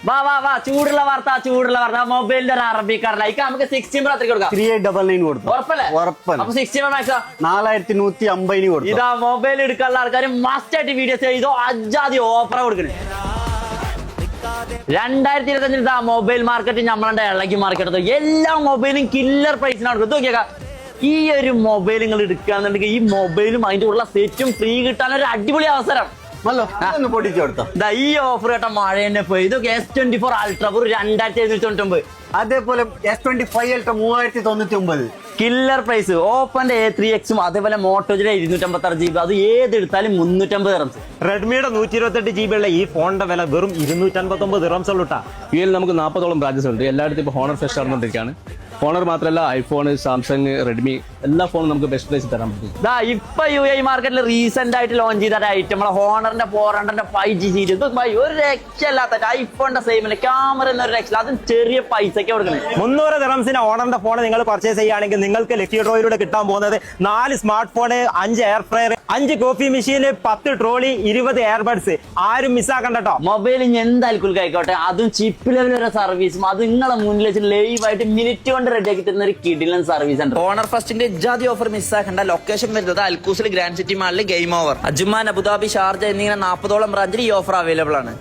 വാ ചൂടുള്ള വാർത്ത മൊബൈലിന്റെ ഒരു അറബിക്കാരനായിക്ക് നമുക്ക് 16 അത്രയ്ക്ക് കൊടുക്കാം. 3899 കൊടുത്തു. ഉറപ്പല്ലേ? ഉറപ്പല്ല. അപ്പൊ 60 മാക്സാ 4150 കൊടുത്തു. ഇതാ മൊബൈൽ എടുക്കാനുള്ള ആൾക്കാർ മസ്റ്റ് ആയിട്ട് വീഡിയോസ് ചെയ്തോ അജാതി ഓഫർ കൊടുക്കണേ. 2025 ഇതാ മൊബൈൽ മാർക്കറ്റ് നമ്മളുടെ ഇളകി മാർക്കറ്റ് എല്ലാ മൊബൈലും കില്ലർ പ്രൈസിനാണ് കൊടുക്കും. നോക്കിയേക്കാം, ഈ ഒരു മൊബൈൽ നിങ്ങൾ എടുക്കുകയാണെന്നുണ്ടെങ്കിൽ ഈ മൊബൈലും അതിന്റെ ഉള്ള സെറ്റും ഫ്രീ കിട്ടാൻ ഒരു അടിപൊളി അവസരം. പൊട്ടിച്ചു കൊടുത്തോ. ഈ ഓഫർ കേട്ട മഴ തന്നെ പോയി. ഇത് S24 അൾട്ര 2799. അതേപോലെ S25 ultra 3099. Killer price. ഓപ്പന്റെ A3X അതേപോലെ മോട്ടോജിലെ 256 GB അത് ഏതെടുത്താലും 350 ദിറംസ്. റെഡ്മിയുടെ 128 GB ഉള്ള ഈ ഫോണിന്റെ വില വെറും 259 ദിറംസ് ഉള്ളൂട്ടാ. യിൽ നമുക്ക് 40ഓളം ബ്രാഞ്ചസ് ഉണ്ട്. എല്ലായിടത്തും ഇപ്പോൾ ഹോണർ ഫെസ്റ്റ് നടന്നുകൊണ്ടിരിക്കുകയാണ്. ഹോണർ മാത്രമല്ല, ഐഫോൺ, സാംസങ്, റെഡ്മി എല്ലാ ഫോണും നമുക്ക് ബെസ്റ്റ് പ്രൈസിൽ തരാൻ പറ്റും. ഇപ്പൊ UAE മാർക്കറ്റിൽ റീസെന്റ് ആയിട്ട് ലോഞ്ച് ചെയ്ത ഐറ്റം ഹോണറിന്റെ 400 5G സീരീസ് ഒരു രക്ഷയില്ലാത്ത ഐഫോണിന്റെ സെയിമില് ക്യാമറ എന്നൊരു രക്ഷ, അതും ചെറിയ പൈസക്ക് കൊടുക്കുന്നത്. 300 ദിറംസിന് ഓണറിന്റെ ഫോൺ നിങ്ങൾ പർച്ചേസ് ചെയ്യുകയാണെങ്കിൽ നിങ്ങൾക്ക് ലക്കി ഡ്രോയിലൂടെ കിട്ടാൻ പോകുന്നത് 4 smart phone, 5 air fryer, 5 coffee machine, 10 trolley, 20 airbuds. ആരും മിസ്സാക്കണ്ട കേട്ടോ. മൊബൈൽ എന്തായാലും ആയിക്കോട്ടെ, അതും ചിപ്പ് ലെവൽ വരെ സർവീസും അത് നിങ്ങളെ മുന്നിൽ വെച്ച് ലൈവ് ആയിട്ട് മിനിറ്റ് കൊണ്ട് റെഡി ആക്കി തരുന്ന ഒരു കിടിലൻ സർവീസ് ഉണ്ട്. ഓണർ ഫസ്റ്റിന്റെ ജാതി ഓഫർ മിസ്സാക്കേണ്ട. ലൊക്കേഷൻ വരുന്നത് അൽക്കൂസിൽ ഗ്രാൻഡ് സിറ്റി മാളിൽ game over, Ajman, Abu Dhabi, Sharjah എന്നിങ്ങനെ 40ഓളം ബ്രാഞ്ചിൽ ഈ ഓഫർ അവൈലബിൾ ആണ്.